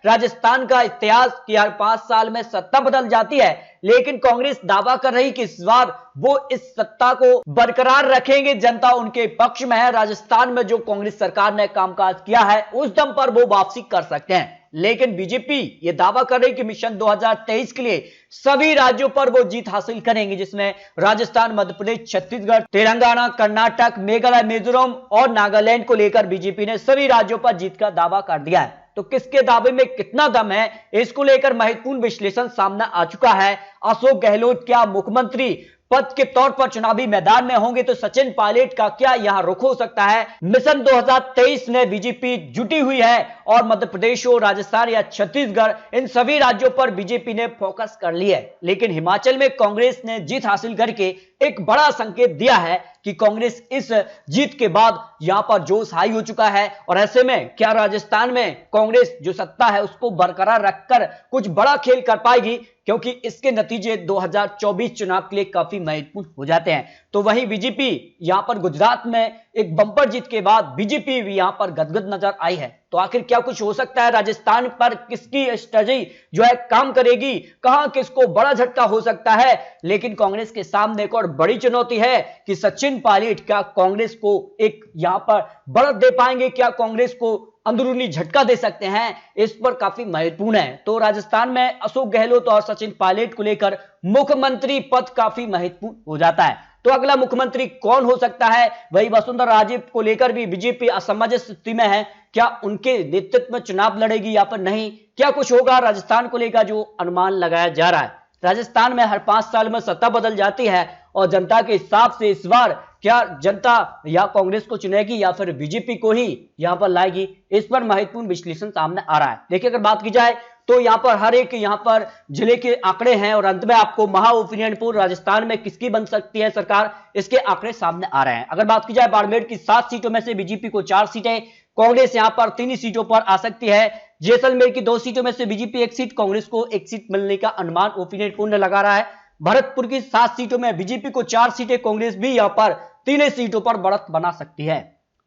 राजस्थान का इतिहास कि हर 5 साल में सत्ता बदल जाती है, लेकिन कांग्रेस दावा कर रही कि इस बार वो इस सत्ता को बरकरार रखेंगे। जनता उनके पक्ष में है। राजस्थान में जो कांग्रेस सरकार ने कामकाज किया है उस दम पर वो वापसी कर सकते हैं, लेकिन बीजेपी ये दावा कर रही कि मिशन 2023 के लिए सभी राज्यों पर वो जीत हासिल करेंगे, जिसमें राजस्थान, मध्य प्रदेश, छत्तीसगढ़, तेलंगाना, कर्नाटक, मेघालय, मिजोरम और नागालैंड को लेकर बीजेपी ने सभी राज्यों पर जीत का दावा कर दिया है। तो किसके दावे में कितना दम है, इसको लेकर महत्वपूर्ण विश्लेषण सामने आ चुका है। अशोक गहलोत क्या मुख्यमंत्री पद के तौर पर चुनावी मैदान में होंगे, तो सचिन पायलट का क्या यहां रुख हो सकता है। मिशन 2023 में बीजेपी जुटी हुई है और मध्य प्रदेश हो, राजस्थान या छत्तीसगढ़, इन सभी राज्यों पर बीजेपी ने फोकस कर लिया है। लेकिन हिमाचल में कांग्रेस ने जीत हासिल करके एक बड़ा संकेत दिया है कि कांग्रेस इस जीत के बाद यहां पर जोश हाई हो चुका है। और ऐसे में क्या राजस्थान में कांग्रेस जो सत्ता है उसको बरकरार रखकर कुछ बड़ा खेल कर पाएगी, क्योंकि इसके नतीजे 2024 चुनाव के लिए काफी महत्वपूर्ण हो जाते हैं। तो वहीं बीजेपी यहां पर गुजरात में एक बंपर जीत के बाद बीजेपी भी यहां पर गदगद नजर आई है। तो आखिर क्या कुछ हो सकता है, राजस्थान पर किसकी स्ट्रेटजी जो है काम करेगी, कहां किसको बड़ा झटका हो सकता है। लेकिन कांग्रेस के सामने एक और बड़ी चुनौती है कि सचिन पायलट क्या कांग्रेस को एक यहां पर बढ़त दे पाएंगे, क्या कांग्रेस को अंदरूनी झटका दे सकते हैं, इस पर काफी महत्वपूर्ण है। तो राजस्थान में अशोक गहलोत और सचिन पायलट को लेकर मुख्यमंत्री पद काफी महत्वपूर्ण हो जाता है। तो अगला मुख्यमंत्री कौन हो सकता है, वही वसुंधरा राजे को लेकर भी बीजेपी असमंजस स्थिति में है। क्या उनके नेतृत्व में चुनाव लड़ेगी या फिर नहीं, क्या कुछ होगा राजस्थान को लेकर जो अनुमान लगाया जा रहा है। राजस्थान में हर 5 साल में सत्ता बदल जाती है और जनता के हिसाब से इस बार क्या जनता या कांग्रेस को चुनेगी या फिर बीजेपी को ही यहां पर लाएगी, इस पर महत्वपूर्ण विश्लेषण सामने आ रहा है। देखिए, अगर बात की जाए तो यहां पर हर एक यहां पर जिले के आंकड़े हैं और अंत में आपको महा ओपिनियन पोल राजस्थान में किसकी बन सकती है सरकार, इसके आंकड़े सामने आ रहे हैं। अगर बात की जाए बाड़मेर की 7 सीटों में से बीजेपी को 4 सीटें, कांग्रेस यहां पर 3 सीटों पर आ सकती है। जैसलमेर की 2 सीटों में से बीजेपी 1 सीट, कांग्रेस को 1 सीट मिलने का अनुमान ओपिनियन पोल ने लगा रहा है। भरतपुर की 7 सीटों में बीजेपी को 4 सीटें, कांग्रेस भी यहां पर 3 सीटों पर बढ़त बना सकती है।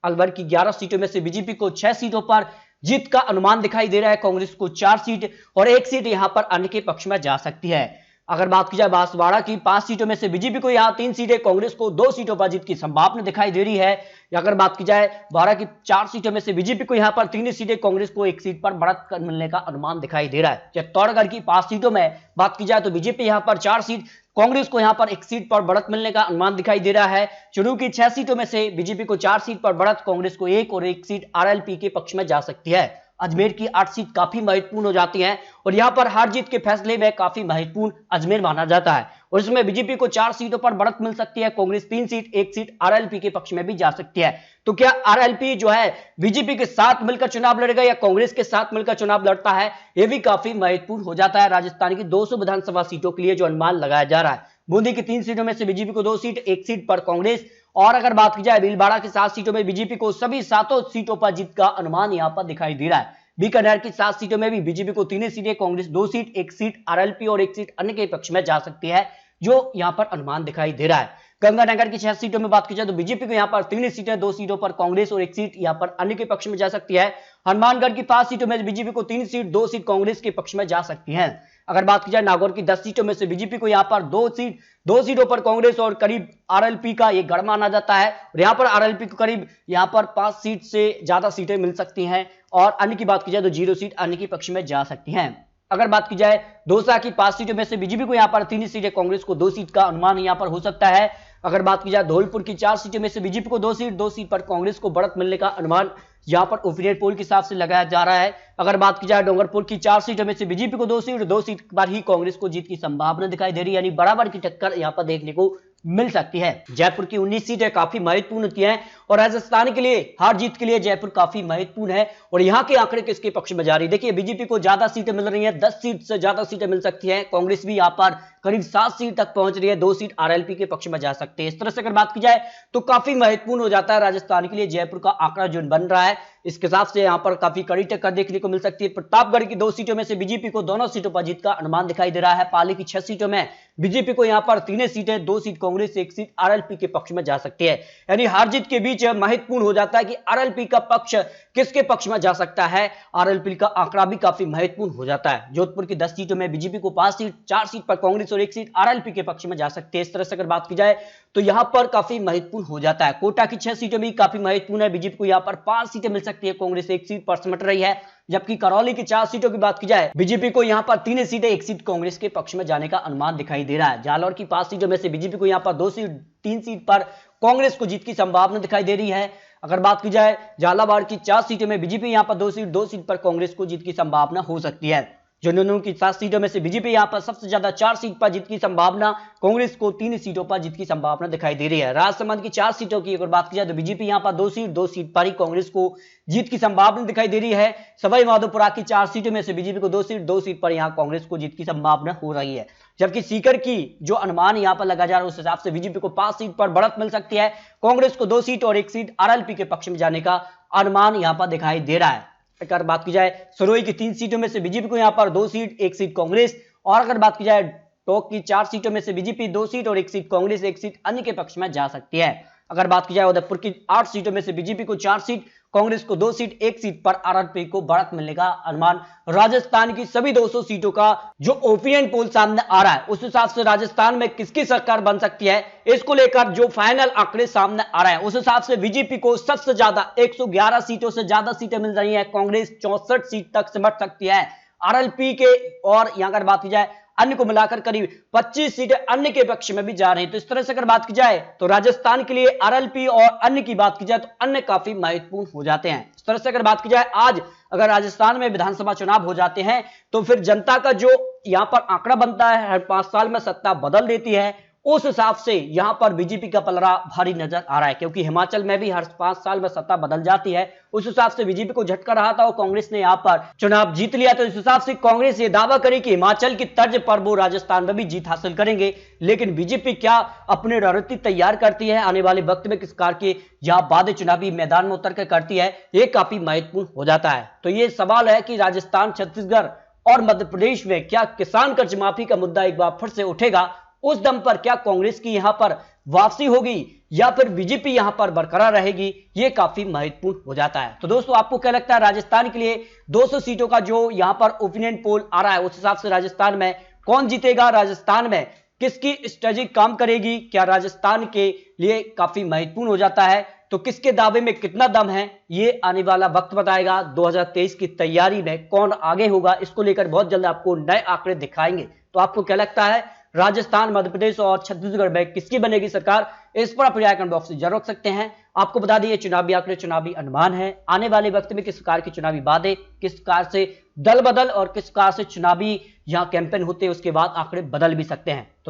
अलवर की 11 सीटों में से बीजेपी को 6 सीटों पर जीत का अनुमान दिखाई दे रहा है, कांग्रेस को 4 सीट और 1 सीट यहां पर अन्य के पक्ष में जा सकती है। अगर बात की जाए बांसवाड़ा की 5 सीटों में से बीजेपी को यहां 3 सीटें, कांग्रेस को 2 सीटों पर जीत की संभावना दिखाई दे रही है। अगर बात की जाए बारां की 4 सीटों में से बीजेपी को यहां पर 3 सीटें, कांग्रेस को 1 सीट पर बढ़त मिलने का अनुमान दिखाई दे रहा है। चित्तौड़गढ़ की 5 सीटों में बात की जाए तो बीजेपी यहां पर 4 सीट, कांग्रेस को यहां पर 1 सीट पर बढ़त मिलने का अनुमान दिखाई दे रहा है। चुरू की 6 सीटों में से बीजेपी को 4 सीट पर बढ़त, कांग्रेस को 1 और 1 सीट आरएलपी के पक्ष में जा सकती है। अजमेर की 8 सीट काफी महत्वपूर्ण हो जाती हैं और यहां पर हार जीत के फैसले में काफी महत्वपूर्ण अजमेर माना जाता है और इसमें बीजेपी को 4 सीटों पर बढ़त मिल सकती है, कांग्रेस 3 सीट, 1 सीट आरएलपी के पक्ष में भी जा सकती है। तो क्या आरएलपी जो है बीजेपी के साथ मिलकर चुनाव लड़ेगा या कांग्रेस के साथ मिलकर चुनाव लड़ता है, यह भी काफी महत्वपूर्ण हो जाता है राजस्थान की 200 विधानसभा सीटों के लिए जो अनुमान लगाया जा रहा है। बूंदी की 3 सीटों में से बीजेपी को 2 सीट, 1 सीट पर कांग्रेस और अगर बात की जाए भीलवाड़ा की 7 सीटों में बीजेपी को सभी 7 सीटों पर जीत का अनुमान यहां पर दिखाई दे रहा है। बीकानेर की 7 सीटों में भी बीजेपी को 3 सीटें, कांग्रेस 2 सीट, 1 सीट आरएलपी और 1 सीट अन्य के पक्ष में जा सकती है, जो यहां पर अनुमान दिखाई दे रहा है। गंगानगर की 6 सीटों में बात की जाए तो बीजेपी को यहां पर 3 सीटें, 2 सीटों पर कांग्रेस और 1 सीट यहां पर अन्य के पक्ष में जा सकती है। हनुमानगढ़ की 5 सीटों में बीजेपी को 3 सीट, 2 सीट कांग्रेस के पक्ष में जा सकती है। अगर बात की जाए नागौर की 10 सीटों में से बीजेपी को यहां पर 2 सीट, 2 सीटों पर कांग्रेस और करीब आरएलपी का ये गढ़ माना जाता है और यहां पर आरएलपी को करीब यहां पर 5 सीट से ज्यादा सीटें मिल सकती हैं और अन्य की बात की जाए तो 0 सीट अन्य के पक्ष में जा सकती हैं। अगर बात की जाए दौसा की 5 सीटों में से बीजेपी को यहां पर 3 सीटें, कांग्रेस को 2 सीट का अनुमान यहां पर हो सकता है। अगर बात की जाए धौलपुर की 4 सीटों में से बीजेपी को 2 सीट, 2 सीट पर कांग्रेस को बढ़त मिलने का अनुमान यहां पर ओपिनियन पोल के हिसाब से लगाया जा रहा है। अगर बात की जाए डूंगरपुर की 4 सीटों में से बीजेपी को 2 सीट, 2 सीट पर ही कांग्रेस को जीत की संभावना दिखाई दे रही है, यानी बराबर की टक्कर यहां पर देखने को मिल सकती है। जयपुर की 19 सीटें काफी महत्वपूर्ण होती हैं और राजस्थान के लिए हार जीत के लिए जयपुर काफी महत्वपूर्ण है और यहां के आंकड़े किसके पक्ष में जा रही है। देखिए, बीजेपी को ज्यादा सीटें मिल रही हैं, 10 सीट से ज्यादा सीटें मिल सकती हैं, कांग्रेस भी यहां पर करीब 7 सीट तक पहुंच रही है, 2 सीट आरएलपी के पक्ष में जा सकते हैं। इस तरह से अगर बात की जाए तो काफी महत्वपूर्ण हो जाता है राजस्थान के लिए जयपुर का आंकड़ा जो बन रहा है। इसके हिसाब से यहां पर काफी कड़ी टक्कर देखने को मिल सकती है। प्रतापगढ़ की 2 सीटों में से बीजेपी को दोनों सीटों पर जीत का अनुमान दिखाई दे रहा है। पाली की 6 सीटों में बीजेपी को यहां पर 3 सीटें, 2 सीट कांग्रेस, 1 सीट आरएलपी के पक्ष में जा सकती है। यानी हार जीत के बीच महत्वपूर्ण हो जाता है कि आरएलपी का पक्ष किसके पक्ष में जा सकता है। आरएलपी का आंकड़ा भी काफी महत्वपूर्ण हो जाता है। जोधपुर की 10 सीटों में बीजेपी को 5 सीट, 4 सीट पर कांग्रेस और 1 सीट आरएलपी के पक्ष में जा सकती है। इस तरह से अगर बात की जाए तो यहां पर काफी महत्वपूर्ण हो जाता है। कोटा की 6 सीटों में काफी महत्वपूर्ण है। बीजेपी को यहां पर 5 सीटें मिल सकती है, कांग्रेस 1 सीट पर सिमट रही है। जबकि करौली की 4 सीटों की बात की जाए, बीजेपी को यहां पर 3 सीटें, 1 सीट कांग्रेस के पक्ष में जाने का अनुमान दिखाई दे रहा है। जालौर की 5 सीटों में से बीजेपी को यहां पर 2 सीट, 3 सीट पर कांग्रेस को जीत की संभावना दिखाई दे रही है। अगर बात की जाए झालावाड़ की 4 सीटों में बीजेपी यहां पर 2 सीट, 2 सीट पर कांग्रेस को जीत की संभावना हो सकती है। झुंझुनू की 7 सीटों में से बीजेपी यहां पर सबसे ज्यादा 4 सीट पर जीत की संभावना, कांग्रेस को 3 सीटों पर जीत की संभावना दिखाई दे रही है। राजसमंद की 4 सीटों की अगर बात की जाए तो बीजेपी यहां पर 2 सीट, 2 सीट पर ही कांग्रेस को जीत की संभावना दिखाई दे रही है। सवाई माधोपुरा की 4 सीटों में से बीजेपी को 2 सीट, 2 सीट पर यहां कांग्रेस को जीत की संभावना हो रही है। जबकि सीकर की जो अनुमान यहां पर लगा जा रहा है उस हिसाब से बीजेपी को 5 सीट पर बढ़त मिल सकती है, कांग्रेस को 2 सीट और 1 सीट आरएलपी के पक्ष में जाने का अनुमान यहां पर दिखाई दे रहा है। अगर बात की जाए सरोई की 3 सीटों में से बीजेपी को यहां पर 2 सीट, 1 सीट कांग्रेस, और अगर बात की जाए टोंक की 4 सीटों में से बीजेपी 2 सीट और 1 सीट कांग्रेस, 1 सीट अन्य के पक्ष में जा सकती है। अगर बात की जाए उदयपुर की 8 सीटों में से बीजेपी को 4 सीट, कांग्रेस को 2 सीट, 1 सीट पर आरएलपी को बढ़त मिलने का अनुमान। राजस्थान की सभी 200 सीटों का जो ओपिनियन पोल सामने आ रहा है उस हिसाब से राजस्थान में किसकी सरकार बन सकती है, इसको लेकर जो फाइनल आंकड़े सामने आ रहे हैं उस हिसाब से बीजेपी को सबसे ज्यादा 111 सीटों से ज्यादा सीटें मिल रही है, कांग्रेस 64 सीट तक सिमट सकती है आरएलपी के, और यहां अगर बात की जाए अन्य को मिलाकर करीब 25 सीटें अन्य के पक्ष में भी जा रही हैं। तो इस तरह से अगर बात की जाए तो राजस्थान के लिए आरएलपी और अन्य की बात की जाए तो अन्य काफी महत्वपूर्ण हो जाते हैं। इस तरह से अगर बात की जाए आज अगर राजस्थान में विधानसभा चुनाव हो जाते हैं तो फिर जनता का जो यहां पर आंकड़ा बनता है, हर 5 साल में सत्ता बदल देती है, उस हिसाब से यहां पर बीजेपी का पलड़ा भारी नजर आ रहा है। क्योंकि हिमाचल में भी हर 5 साल में सत्ता बदल जाती है, उस हिसाब से बीजेपी को झटका रहा था और कांग्रेस ने यहां पर चुनाव जीत लिया। तो इस हिसाब से कांग्रेस ये दावा करे कि हिमाचल की तर्ज पर वो राजस्थान में भी जीत हासिल करेंगे। लेकिन बीजेपी क्या अपनी रणनीति तैयार करती है, आने वाले वक्त में किस प्रकार के यहां वादे चुनावी मैदान में उतर कर करती है, ये काफी महत्वपूर्ण हो जाता है। तो ये सवाल है कि राजस्थान, छत्तीसगढ़ और मध्य प्रदेश में क्या किसान कर्ज माफी का मुद्दा एक बार फिर से उठेगा, उस दम पर क्या कांग्रेस की यहां पर वापसी होगी या फिर बीजेपी यहां पर बरकरार रहेगी, ये काफी महत्वपूर्ण हो जाता है। तो दोस्तों आपको क्या लगता है राजस्थान के लिए 200 सीटों का जो यहां पर ओपिनियन पोल आ रहा है उस हिसाब से राजस्थान में कौन जीतेगा, राजस्थान में किसकी स्ट्रेटजी काम करेगी, क्या राजस्थान के लिए काफी महत्वपूर्ण हो जाता है, तो किसके दावे में कितना दम है ये आने वाला वक्त बताएगा। 2023 की तैयारी में कौन आगे होगा, इसको लेकर बहुत जल्द आपको नए आंकड़े दिखाएंगे। तो आपको क्या लगता है राजस्थान, मध्य प्रदेश और छत्तीसगढ़ में किसकी बनेगी सरकार, इस पर आप कमेंट बॉक्स में जरूर रख सकते हैं। आपको बता दें ये चुनावी आंकड़े, चुनावी अनुमान है, आने वाले वक्त में किस प्रकार की चुनावी वादे, किस प्रकार से दल बदल और किस प्रकार से चुनावी यहां कैंपेन होते हैं उसके बाद आंकड़े बदल भी सकते हैं। तो